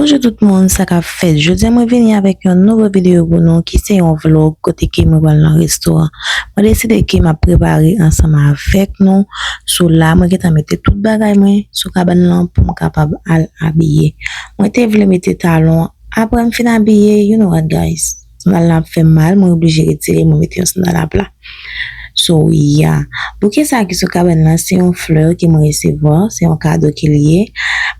Bonjour tout le monde, ça qu'a fait. Je dis moi venir avec une nouvelle vidéo pour nous qui c'est un vlog côté qui me va dans le restaurant. Moi décidé qui m'a préparé ensemble avec nous. Sur là moi qui t'a mettre toute bagaille moi sur cabane là pour me capable à habiller. Moi t'ai voulu mettre talons après me fin habiller, you know what guys. Ça l'a fait mal, moi obligé de retirer moi mettre dans la plat. So yeah, pour que ça qui sur cabane là c'est une fleur qui me recevoir, c'est un cadeau qui lié.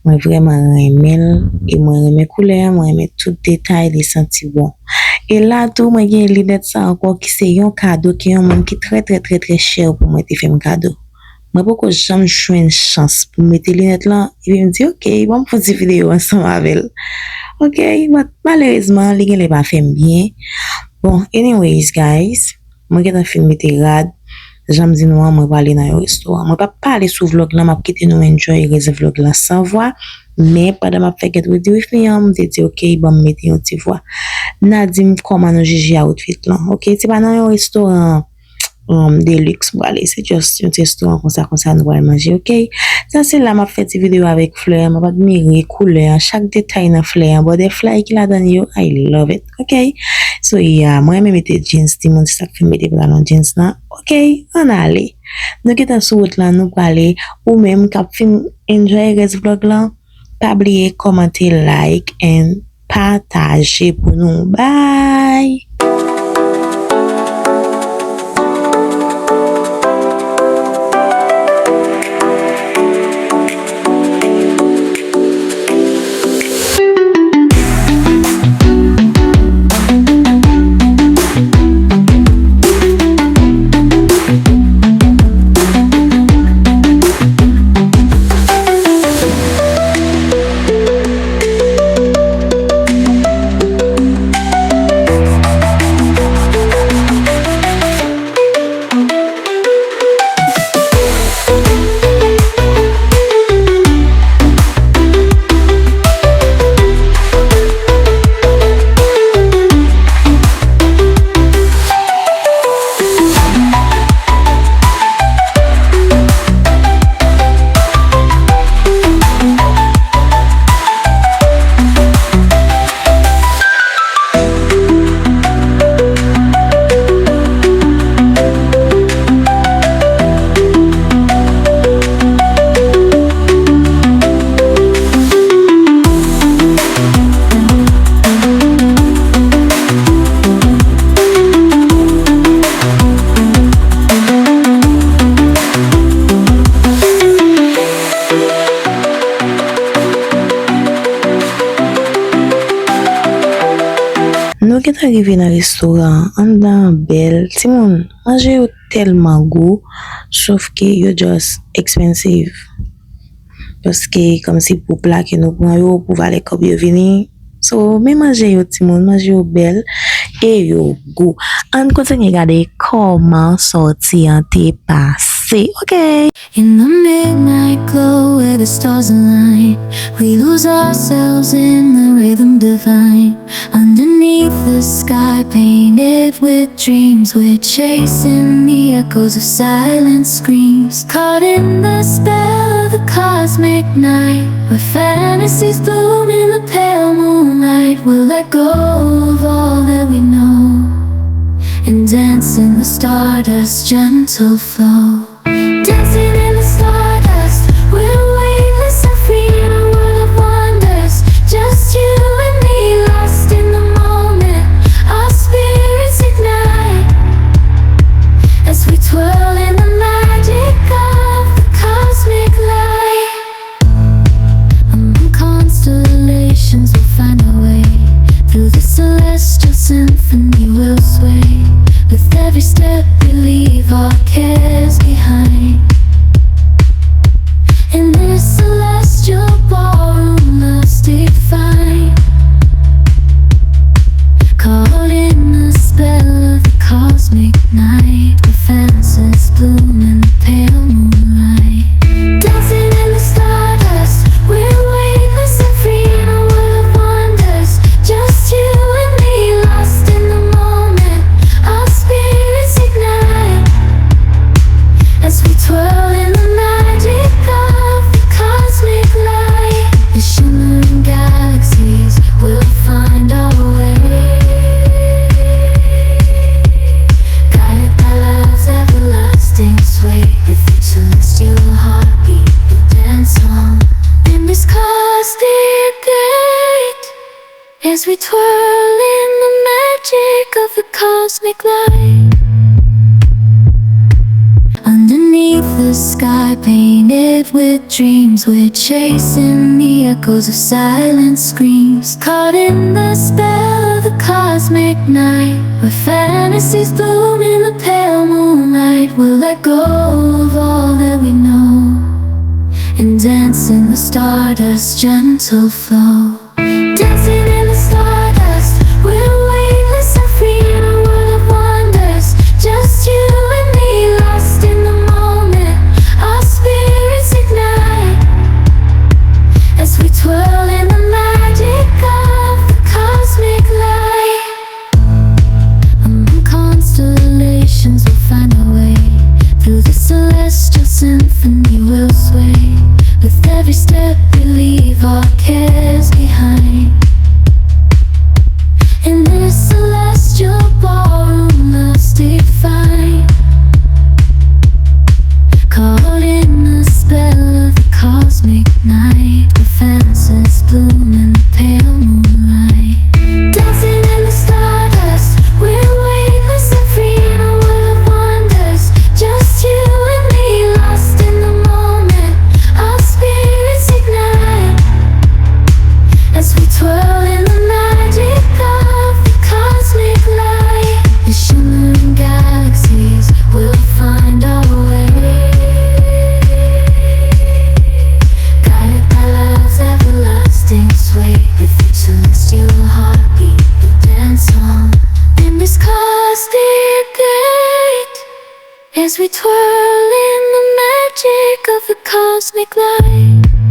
Moi vraiment aimé et moi aimé couleur, moi aimé tout détail, les senti bon. Et là tout moi j'ai l'idée de ça encore qui c'est un cadeau qui est un monde qui très cher pour moi te faire un cadeau. Moi pourquoi jamais joué une chance pour mettre les lunettes là et puis me dit OK, bon pour cette vidéo ensemble avec elle. OK, mais malheureusement les pas fait bien. Bon, anyways guys, moi qui t'ai filmé tes rad. J'aime dire non, moi pas aller dans le restaurant. Moi pas parler sur vlog là, m'a quitter nous enjoy les vlog là sans voix, mais pendant m'a fait get with you with me, me dit OK, bon mettre une petite voix. Nadim comment nous juger outfit là. OK, c'est pas dans un restaurant de luxe pour aller, c'est juste un restaurant comme ça nous va manger. OK. Ça c'est là m'a fait cette vidéo avec fleur, m'a admirer couleur, chaque détail dans fleur, but des fleurs qui la donne yo, I love it. OK. So yeah, moi même mettre jeans, Timon ça fait mettre dans jeans là. OK, on allait. Nous qui sur route là nous aller ou même cap fin enjoy ce vlog là. Pas oublier commenter, like and partager pour nous. Bye. Nous qui est arrivé dans le restaurant, on dans belle, Timon, manger tellement goût, sauf que yo just expensive. Parce que comme si pour plat que nous prenons pour valer comme yo venir. So, mais manger yo Timon, manger yo belle et yo goût. On continue regarder comment sortir en te passé. OK. In the midnight glow where the stars align, we lose ourselves in the rhythm divine. Underneath the sky painted with dreams, we're chasing the echoes of silent screams. Caught in the spell of the cosmic night, where fantasies bloom in the pale moonlight. We'll let go of all that we know and dance in the stardust's gentle flow. Dancing in the stardust, we're weightless and free in a world of wonders. Just you and me, lost in the moment. Our spirits ignite as we twirl in the magic of the cosmic light. Among constellations we'll find our way. Through the celestial symphony we'll sway. With every step we leave our cares behind. gate as we twirl in the magic of the cosmic light. Underneath the sky painted with dreams, we're chasing the echoes of silent screams. Caught in the spell of the cosmic night, where fantasies bloom in the pale moonlight. We'll let go of all that we know and dance in the stardust's gentle flow. Dancing in the stardust, we're weightless and free in a world of wonders. Just you and me, lost in the moment. Our spirits ignite as we twirl in the magic of the cosmic light. Among constellations we'll find our way. Through the celestial symphony we'll sway. With every step we leave our cares behind. In this celestial ballroom love's defined. Caught in the spell of the cosmic night, where fantasies bloom in the pale moonlight. Dancing in the stardust, we're weightless and free in a world of wonders. Just you and me, lost in the moment. Our spirits ignite as we twirl in the magic of the cosmic light. The shimmering galaxies will find our way, guided by love's everlasting sway. With each celestial heartbeat we dance on in this cosmic gate as we twirl in the magic of the cosmic light.